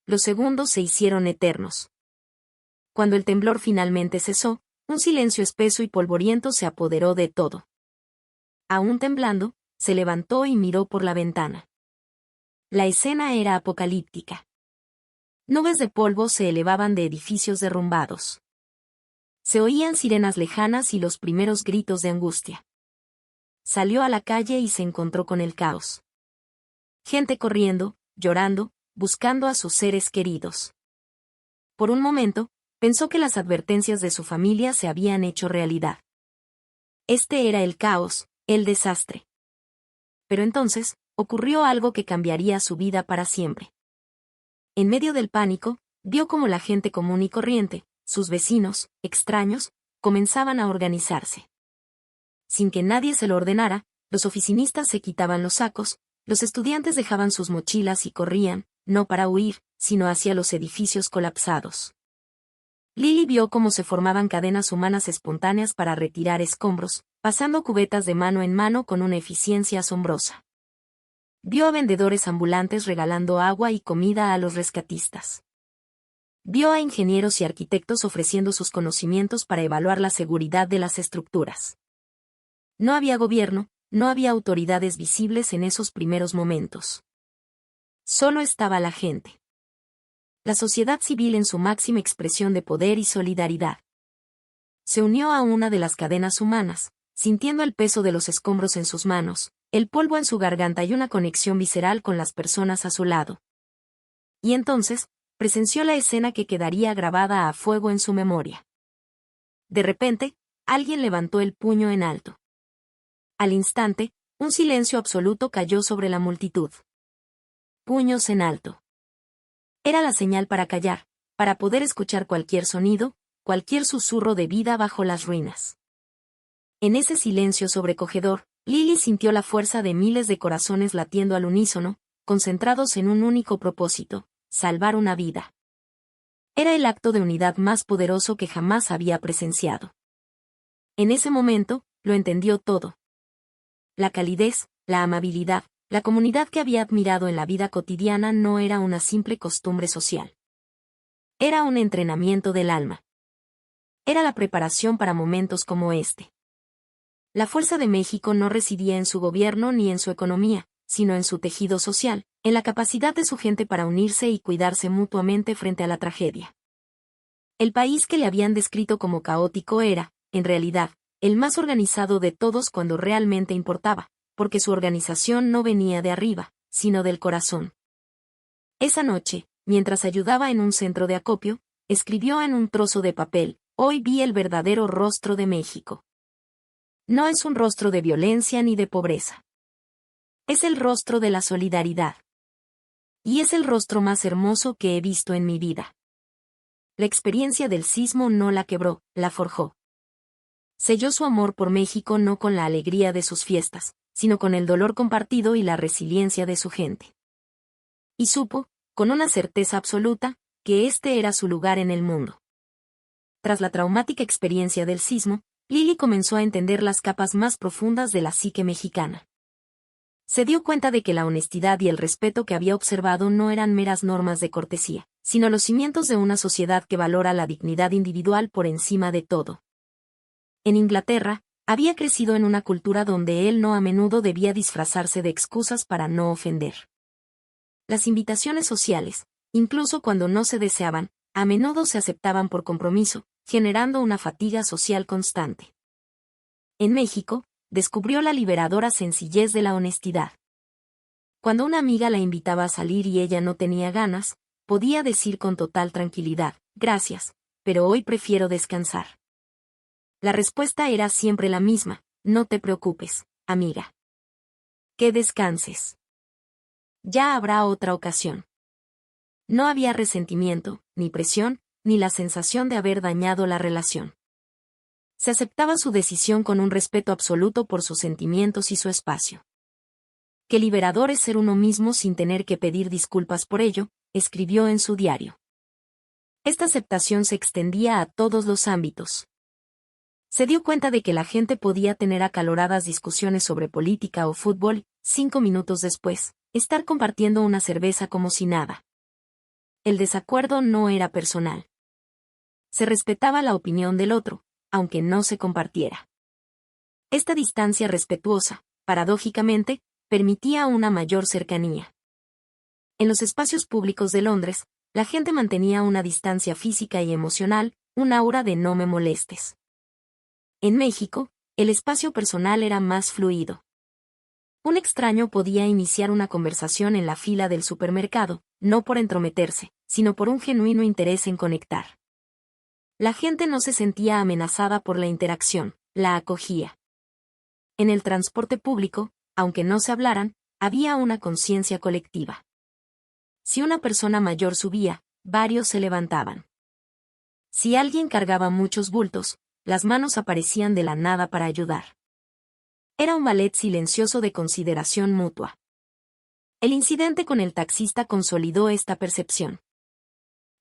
[SPEAKER 1] Los segundos se hicieron eternos. Cuando el temblor finalmente cesó, un silencio espeso y polvoriento se apoderó de todo. Aún temblando, se levantó y miró por la ventana. La escena era apocalíptica. Nubes de polvo se elevaban de edificios derrumbados. Se oían sirenas lejanas y los primeros gritos de angustia. Salió a la calle y se encontró con el caos. Gente corriendo, llorando, buscando a sus seres queridos. Por un momento, pensó que las advertencias de su familia se habían hecho realidad. Este era el caos, el desastre. Pero entonces, ocurrió algo que cambiaría su vida para siempre. En medio del pánico, vio cómo la gente común y corriente, sus vecinos, extraños, comenzaban a organizarse. Sin que nadie se lo ordenara, los oficinistas se quitaban los sacos, los estudiantes dejaban sus mochilas y corrían, no para huir, sino hacia los edificios colapsados. Lily vio cómo se formaban cadenas humanas espontáneas para retirar escombros, pasando cubetas de mano en mano con una eficiencia asombrosa. Vio a vendedores ambulantes regalando agua y comida a los rescatistas. Vio a ingenieros y arquitectos ofreciendo sus conocimientos para evaluar la seguridad de las estructuras. No había gobierno, no había autoridades visibles en esos primeros momentos. Solo estaba la gente. La sociedad civil en su máxima expresión de poder y solidaridad. Se unió a una de las cadenas humanas, sintiendo el peso de los escombros en sus manos, el polvo en su garganta y una conexión visceral con las personas a su lado. Y entonces, presenció la escena que quedaría grabada a fuego en su memoria. De repente, alguien levantó el puño en alto. Al instante, un silencio absoluto cayó sobre la multitud. Puños en alto. Era la señal para callar, para poder escuchar cualquier sonido, cualquier susurro de vida bajo las ruinas. En ese silencio sobrecogedor, Lily sintió la fuerza de miles de corazones latiendo al unísono, concentrados en un único propósito: salvar una vida. Era el acto de unidad más poderoso que jamás había presenciado. En ese momento, lo entendió todo. La calidez, la amabilidad, la comunidad que había admirado en la vida cotidiana no era una simple costumbre social. Era un entrenamiento del alma. Era la preparación para momentos como este. La fuerza de México no residía en su gobierno ni en su economía, sino en su tejido social, en la capacidad de su gente para unirse y cuidarse mutuamente frente a la tragedia. El país que le habían descrito como caótico era, en realidad, el más organizado de todos cuando realmente importaba, porque su organización no venía de arriba, sino del corazón. Esa noche, mientras ayudaba en un centro de acopio, escribió en un trozo de papel: «Hoy vi el verdadero rostro de México. No es un rostro de violencia ni de pobreza. Es el rostro de la solidaridad. Y es el rostro más hermoso que he visto en mi vida». La experiencia del sismo no la quebró, la forjó. Selló su amor por México no con la alegría de sus fiestas, sino con el dolor compartido y la resiliencia de su gente. Y supo, con una certeza absoluta, que este era su lugar en el mundo. Tras la traumática experiencia del sismo, Lily comenzó a entender las capas más profundas de la psique mexicana. Se dio cuenta de que la honestidad y el respeto que había observado no eran meras normas de cortesía, sino los cimientos de una sociedad que valora la dignidad individual por encima de todo. En Inglaterra, había crecido en una cultura donde él no a menudo debía disfrazarse de excusas para no ofender. Las invitaciones sociales, incluso cuando no se deseaban, a menudo se aceptaban por compromiso, generando una fatiga social constante. En México, descubrió la liberadora sencillez de la honestidad. Cuando una amiga la invitaba a salir y ella no tenía ganas, podía decir con total tranquilidad, gracias, pero hoy prefiero descansar. La respuesta era siempre la misma, no te preocupes, amiga. Que descanses. Ya habrá otra ocasión. No había resentimiento, ni presión, ni la sensación de haber dañado la relación. Se aceptaba su decisión con un respeto absoluto por sus sentimientos y su espacio. Qué liberador es ser uno mismo sin tener que pedir disculpas por ello, escribió en su diario. Esta aceptación se extendía a todos los ámbitos. Se dio cuenta de que la gente podía tener acaloradas discusiones sobre política o fútbol, 5 minutos después, estar compartiendo una cerveza como si nada. El desacuerdo no era personal. Se respetaba la opinión del otro, aunque no se compartiera. Esta distancia respetuosa, paradójicamente, permitía una mayor cercanía. En los espacios públicos de Londres, la gente mantenía una distancia física y emocional, un aura de no me molestes. En México, el espacio personal era más fluido. Un extraño podía iniciar una conversación en la fila del supermercado, no por entrometerse, sino por un genuino interés en conectar. La gente no se sentía amenazada por la interacción, la acogía. En el transporte público, aunque no se hablaran, había una conciencia colectiva. Si una persona mayor subía, varios se levantaban. Si alguien cargaba muchos bultos, las manos aparecían de la nada para ayudar. Era un ballet silencioso de consideración mutua. El incidente con el taxista consolidó esta percepción.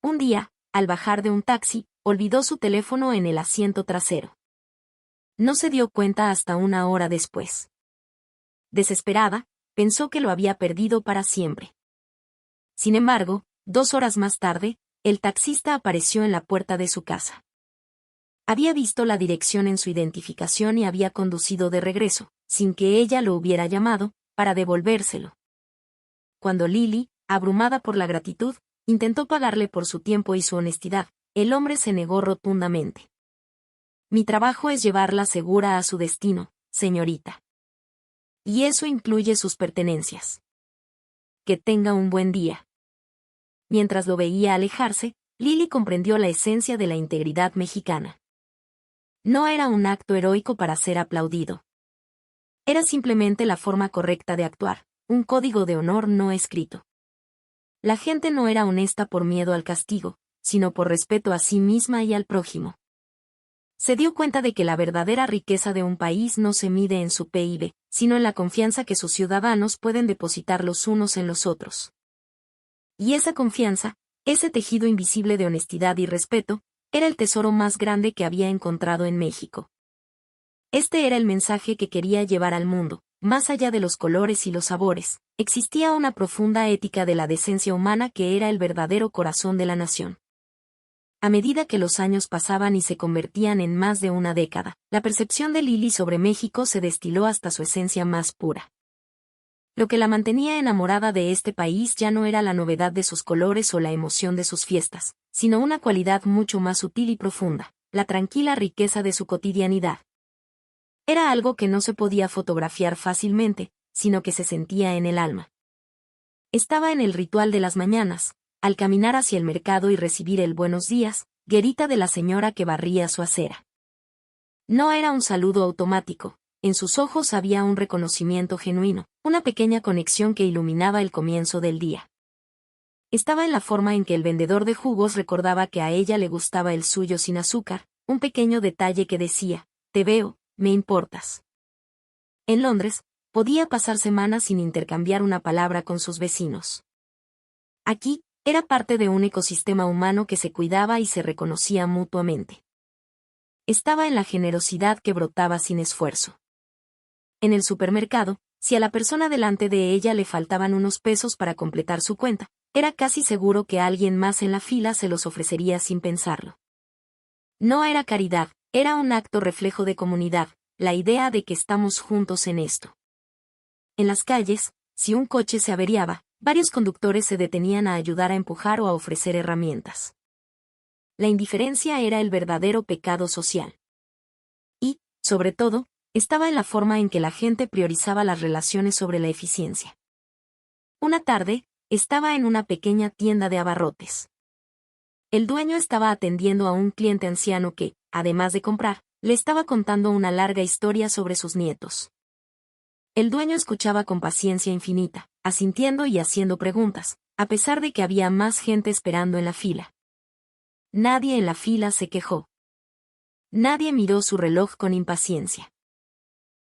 [SPEAKER 1] Un día, al bajar de un taxi, olvidó su teléfono en el asiento trasero. No se dio cuenta hasta una hora después. Desesperada, pensó que lo había perdido para siempre. Sin embargo, 2 horas más tarde, el taxista apareció en la puerta de su casa. Había visto la dirección en su identificación y había conducido de regreso, sin que ella lo hubiera llamado, para devolvérselo. Cuando Lily, abrumada por la gratitud, intentó pagarle por su tiempo y su honestidad, el hombre se negó rotundamente. Mi trabajo es llevarla segura a su destino, señorita. Y eso incluye sus pertenencias. Que tenga un buen día. Mientras lo veía alejarse, Lily comprendió la esencia de la integridad mexicana. No era un acto heroico para ser aplaudido. Era simplemente la forma correcta de actuar, un código de honor no escrito. La gente no era honesta por miedo al castigo, sino por respeto a sí misma y al prójimo. Se dio cuenta de que la verdadera riqueza de un país no se mide en su PIB, sino en la confianza que sus ciudadanos pueden depositar los unos en los otros. Y esa confianza, ese tejido invisible de honestidad y respeto, era el tesoro más grande que había encontrado en México. Este era el mensaje que quería llevar al mundo. Más allá de los colores y los sabores, existía una profunda ética de la decencia humana que era el verdadero corazón de la nación. A medida que los años pasaban y se convertían en más de una década, la percepción de Lily sobre México se destiló hasta su esencia más pura. Lo que la mantenía enamorada de este país ya no era la novedad de sus colores o la emoción de sus fiestas, sino una cualidad mucho más sutil y profunda, la tranquila riqueza de su cotidianidad. Era algo que no se podía fotografiar fácilmente, sino que se sentía en el alma. Estaba en el ritual de las mañanas, al caminar hacia el mercado y recibir el buenos días, grita de la señora que barría su acera. No era un saludo automático, en sus ojos había un reconocimiento genuino, una pequeña conexión que iluminaba el comienzo del día. Estaba en la forma en que el vendedor de jugos recordaba que a ella le gustaba el suyo sin azúcar, un pequeño detalle que decía, te veo, me importas. En Londres, podía pasar semanas sin intercambiar una palabra con sus vecinos. Aquí, era parte de un ecosistema humano que se cuidaba y se reconocía mutuamente. Estaba en la generosidad que brotaba sin esfuerzo. En el supermercado, si a la persona delante de ella le faltaban unos pesos para completar su cuenta, era casi seguro que alguien más en la fila se los ofrecería sin pensarlo. No era caridad, era un acto reflejo de comunidad, la idea de que estamos juntos en esto. En las calles, si un coche se averiaba, Varios conductores se detenían a ayudar a empujar o a ofrecer herramientas. La indiferencia era el verdadero pecado social. Y, sobre todo, estaba en la forma en que la gente priorizaba las relaciones sobre la eficiencia. Una tarde, estaba en una pequeña tienda de abarrotes. El dueño estaba atendiendo a un cliente anciano que, además de comprar, le estaba contando una larga historia sobre sus nietos. El dueño escuchaba con paciencia infinita, asintiendo y haciendo preguntas, a pesar de que había más gente esperando en la fila. Nadie en la fila se quejó. Nadie miró su reloj con impaciencia.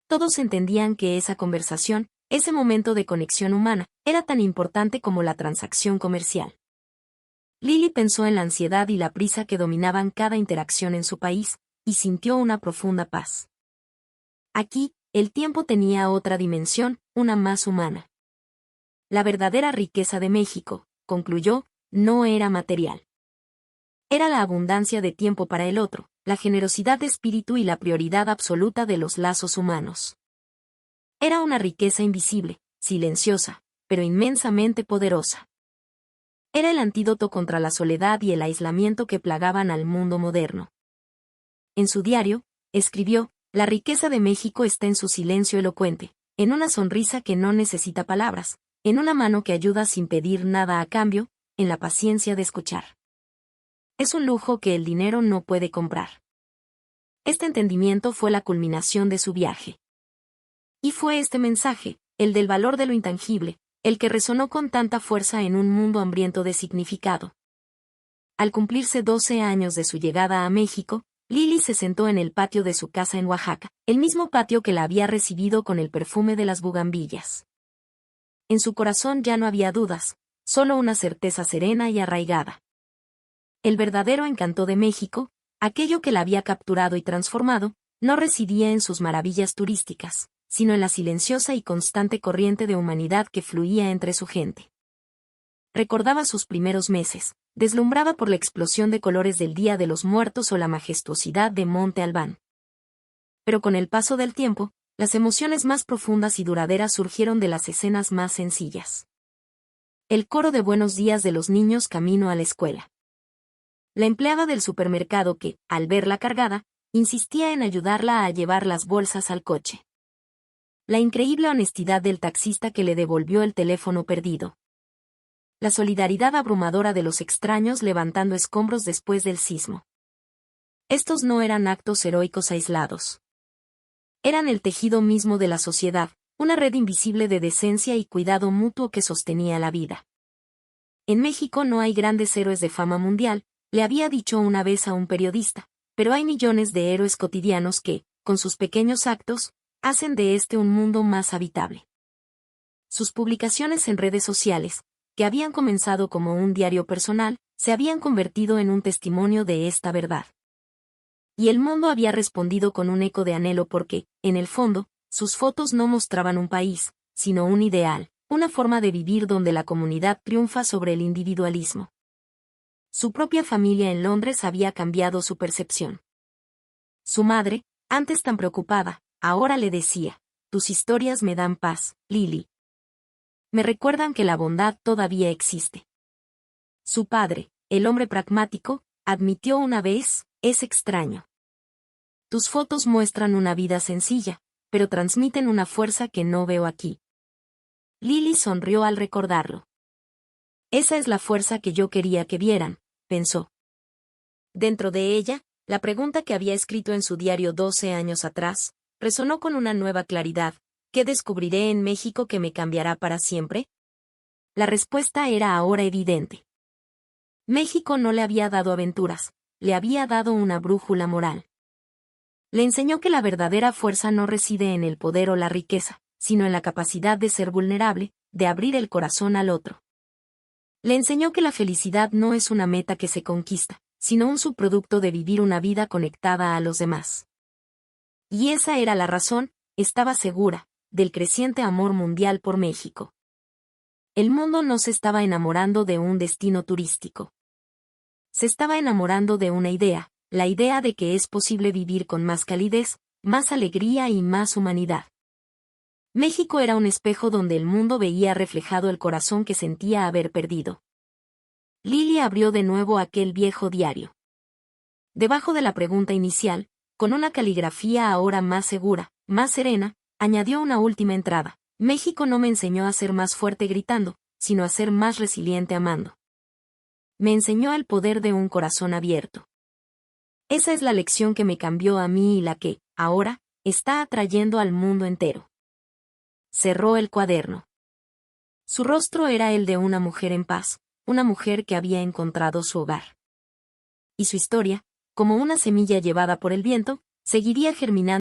[SPEAKER 1] Todos entendían que esa conversación, ese momento de conexión humana, era tan importante como la transacción comercial. Lily pensó en la ansiedad y la prisa que dominaban cada interacción en su país, y sintió una profunda paz. Aquí, el tiempo tenía otra dimensión, una más humana. La verdadera riqueza de México, concluyó, no era material. Era la abundancia de tiempo para el otro, la generosidad de espíritu y la prioridad absoluta de los lazos humanos. Era una riqueza invisible, silenciosa, pero inmensamente poderosa. Era el antídoto contra la soledad y el aislamiento que plagaban al mundo moderno. En su diario, escribió, la riqueza de México está en su silencio elocuente, en una sonrisa que no necesita palabras, en una mano que ayuda sin pedir nada a cambio, en la paciencia de escuchar. Es un lujo que el dinero no puede comprar. Este entendimiento fue la culminación de su viaje. Y fue este mensaje, el del valor de lo intangible, el que resonó con tanta fuerza en un mundo hambriento de significado. Al cumplirse 12 años de su llegada a México, Lily se sentó en el patio de su casa en Oaxaca, el mismo patio que la había recibido con el perfume de las bugambillas. En su corazón ya no había dudas, solo una certeza serena y arraigada. El verdadero encanto de México, aquello que la había capturado y transformado, no residía en sus maravillas turísticas, sino en la silenciosa y constante corriente de humanidad que fluía entre su gente. Recordaba sus primeros meses, deslumbraba por la explosión de colores del Día de los Muertos o la majestuosidad de Monte Albán. Pero con el paso del tiempo, las emociones más profundas y duraderas surgieron de las escenas más sencillas. El coro de buenos días de los niños camino a la escuela. La empleada del supermercado que, al verla cargada, insistía en ayudarla a llevar las bolsas al coche. La increíble honestidad del taxista que le devolvió el teléfono perdido. La solidaridad abrumadora de los extraños levantando escombros después del sismo. Estos no eran actos heroicos aislados. Eran el tejido mismo de la sociedad, una red invisible de decencia y cuidado mutuo que sostenía la vida. En México no hay grandes héroes de fama mundial, le había dicho una vez a un periodista, pero hay millones de héroes cotidianos que, con sus pequeños actos, hacen de este un mundo más habitable. Sus publicaciones en redes sociales, que habían comenzado como un diario personal, se habían convertido en un testimonio de esta verdad. Y el mundo había respondido con un eco de anhelo porque, en el fondo, sus fotos no mostraban un país, sino un ideal, una forma de vivir donde la comunidad triunfa sobre el individualismo. Su propia familia en Londres había cambiado su percepción. Su madre, antes tan preocupada, ahora le decía, tus historias me dan paz, Lily. Me recuerdan que la bondad todavía existe. Su padre, el hombre pragmático, admitió una vez, es extraño. Tus fotos muestran una vida sencilla, pero transmiten una fuerza que no veo aquí. Lily sonrió al recordarlo. Esa es la fuerza que yo quería que vieran, pensó. Dentro de ella, la pregunta que había escrito en su diario 12 años atrás, resonó con una nueva claridad. ¿Qué descubriré en México que me cambiará para siempre? La respuesta era ahora evidente. México no le había dado aventuras, le había dado una brújula moral. Le enseñó que la verdadera fuerza no reside en el poder o la riqueza, sino en la capacidad de ser vulnerable, de abrir el corazón al otro. Le enseñó que la felicidad no es una meta que se conquista, sino un subproducto de vivir una vida conectada a los demás. Y esa era la razón, estaba segura, del creciente amor mundial por México. El mundo no se estaba enamorando de un destino turístico. Se estaba enamorando de una idea, la idea de que es posible vivir con más calidez, más alegría y más humanidad. México era un espejo donde el mundo veía reflejado el corazón que sentía haber perdido. Lily abrió de nuevo aquel viejo diario. Debajo de la pregunta inicial, con una caligrafía ahora más segura, más serena, añadió una última entrada. México no me enseñó a ser más fuerte gritando, sino a ser más resiliente amando. Me enseñó el poder de un corazón abierto. Esa es la lección que me cambió a mí y la que, ahora, está atrayendo al mundo entero. Cerró el cuaderno. Su rostro era el de una mujer en paz, una mujer que había encontrado su hogar. Y su historia, como una semilla llevada por el viento, seguiría germinando.